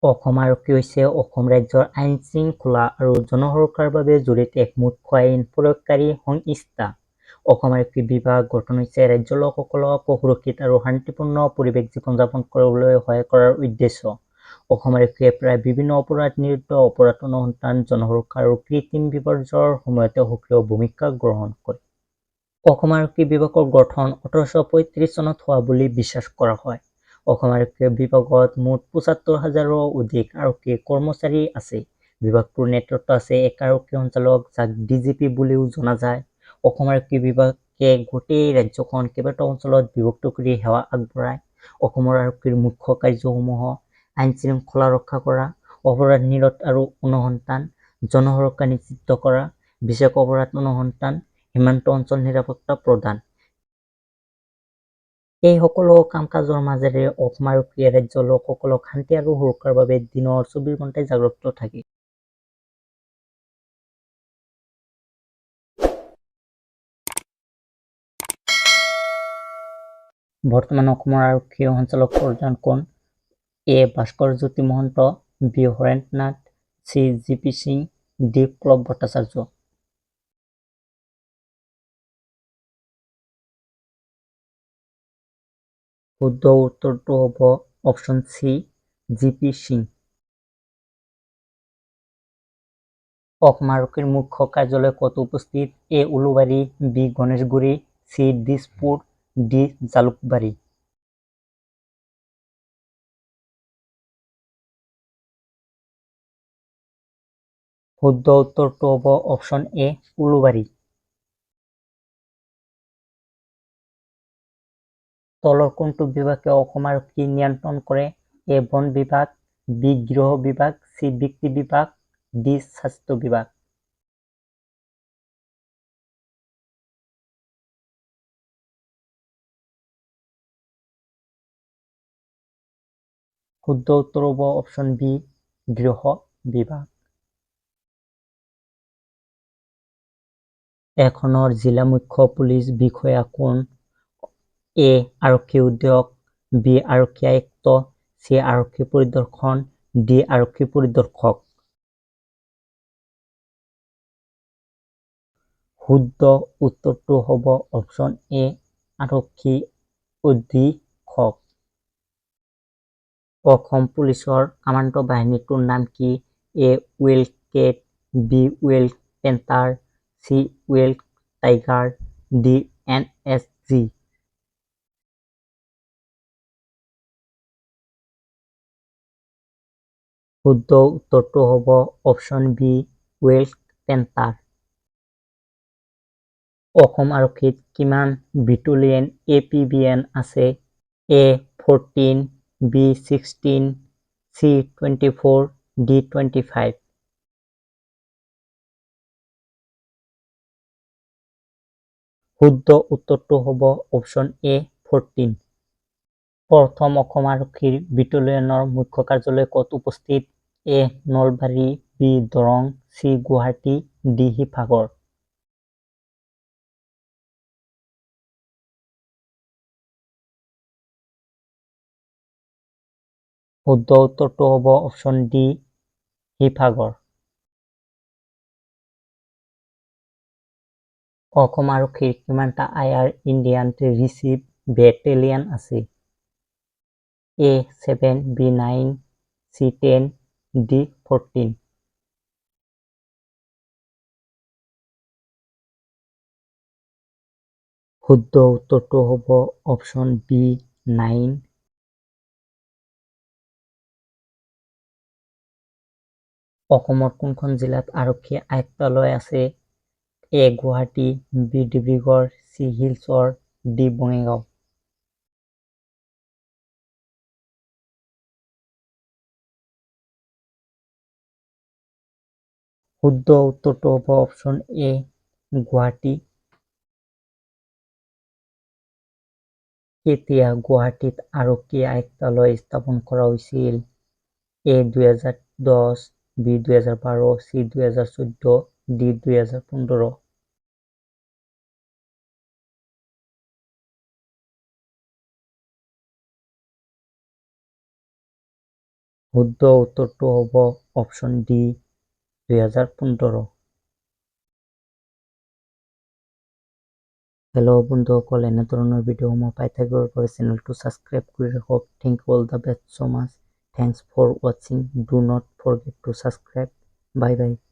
অসম আৰক্ষী হৈছে অসম ৰাজ্যৰ আইন শৃংখলা আৰু জনসুৰক্ষাৰ বাবে জড়িত এক মুখ্য আইন প্ৰয়োগকাৰী সংস্থা। অসম আৰক্ষী বিভাগ গঠন হৈছে ৰাজ্যৰ লোকসকলক সুৰক্ষিত আৰু শান্তিপূৰ্ণ পৰিৱেশ জীৱন যাপন কৰিবলৈ সহায় কৰাৰ উদ্দেশ্য। অসম আৰক্ষীয়ে প্ৰায় বিভিন্ন অপৰাধ নিৰুদ্ধ, অপৰাধ অনুসন্ধান, জনসুৰক্ষা আৰু কৃত্ৰিম বিপৰ্যয়ৰ সময়তে সক্ৰিয় ভূমিকা গ্ৰহণ কৰে। অসম আৰক্ষী বিভাগৰ গঠন 1835 চনত হোৱা বুলি বিশ্বাস কৰা হয়। অসম আৰক্ষী বিভাগত মুঠ ৭৫,০০০ৰো অধিক আৰক্ষী কৰ্মচাৰী আছে। বিভাগটোৰ নেতৃত্বত আছে এক আৰক্ষী সঞ্চালক, যাক ডিজিপি বুলিও জনা যায়। অসম আৰক্ষী বিভাগে গোটেই ৰাজ্যখন কেইবাটাও অঞ্চলত বিভক্ত কৰি সেৱা আগবঢ়ায়। অসমৰ আৰক্ষীৰ মুখ্য কাৰ্যসমূহ আইন শৃংখলা ৰক্ষা কৰা, অপৰাধ নিৰোধ আৰু অনুসন্ধান, জনসুৰক্ষা নিশ্চিত কৰা, বিশেষ অপৰাধ অনুসন্ধান, সীমান্ত অঞ্চল নিৰাপত্তা প্ৰদান। এই সকলো কাম-কাজৰ মাজেৰে অসম আৰক্ষীয়ে ৰাজ্যৰ লোকসকলক শান্তি আৰু সুৰক্ষাৰ বাবে দিনৰ 24 ঘণ্টাই জাগ্ৰত থাকে। বৰ্তমান অসমৰ আৰক্ষী সঞ্চালক প্ৰধান কোন? A. Bhaskarjyoti Mahanta, B. Harendra Nath, C. G P. Singh, D. Pallab Bhattacharya. শুদ্ধ উত্তৰটো হ'ব option C, G P. Singh. Assam আৰক্ষীৰ মুখ্য কাৰ্যালয় ক'ত উপস্থিত? A. Ulubari, B. Ganeshguri, C. Dispur, D. Jalukbari. শুদ্ধ উত্তৰটো হ'ব অপশ্যন এ, উলুবাৰী। তলৰ কোনটো বিভাগে অসম আৰক্ষী নিয়ন্ত্ৰণ কৰে? এ. বন বিভাগ, বি. গৃহ বিভাগ, চি. বিত্ত বিভাগ, ডি. স্বাস্থ্য বিভাগ। শুদ্ধ উত্তৰ হ'ব অপশ্যন বি, গৃহ বিভাগ। এখনৰ জিলা মুখ্য পুলিচ বিষয়া কোন? এ. আৰক্ষী অধীক্ষক, বি. আৰক্ষী আয়ুক্ত, চি. আৰক্ষী পৰিদৰ্শক, ডি. আৰক্ষী পৰিদৰ্শক। শুদ্ধ উত্তৰটো হ'ব অপশ্যন এ, আৰক্ষী অধীক্ষক। অসম পুলিচৰ কামাণ্ডো বাহিনীটোৰ নাম কি? এ. হুইল কেট, বি. হুইল পেন্থাৰ, চি. হুইল টাইগাৰ, ডি. NSG। শুদ্ধ উত্তৰটো হ'ব অপশ্যন বি, হুইল পেন্থাৰ। অসম আৰক্ষীত কিমান বেটেলিয়ন APBN আছে? এ. 14, বি. 16, চি. 24, ডি. 25। শুদ্ধ উত্তৰটো হ'ব অপশ্যন এ, 14। প্ৰথম অসম আৰক্ষীৰ বেটেলিয়নৰ মুখ্য কাৰ্যালয় ক'ত উপস্থিত? A. Nalbari, B. Darrang, C. Guwahati, D. Sivasagar. শুদ্ধ উত্তৰটো হ'ব অপশ্যন ডি, শিৱসাগৰ। অসম আৰক্ষীৰ কিমানটা এয়াৰ ইণ্ডিয়ান ৰিজাৰ্ভ বেটেলিয়ন আছে? এ. 7, বি. 9, চি. 10, ডি. 14। শুদ্ধ উত্তৰটো হ'ব অপশ্যন বি, 9। অসমৰ কোনখন জিলাত আৰক্ষী আয়ুক্তালয় আছে? A. Guwahati, B. Dibrugarh, C. Silchar, D. Bongaigaon. শুদ্ধ উত্তৰটো হ'ব অপশ্যন এ, গুৱাহাটী। কেতিয়া গুৱাহাটীত আৰক্ষী আয়ুক্তালয় স্থাপন কৰা হৈছিল? এ. 2010, বি. 2012, চি. 2014, ডি. 2015। শুদ্ধ উত্তৰটো হ'ব অপশ্যন ডি 2015। হেল্ল' বন্ধুসকল, এনেধৰণৰ ভিডিঅ'সমূহ পাই থাকিবৰ বাবে চেনেলটো ছাবস্ক্ৰাইব কৰি ৰাখক। Thank you all the best so' much. Thanks for watching. Do not forget to subscribe. Bye bye.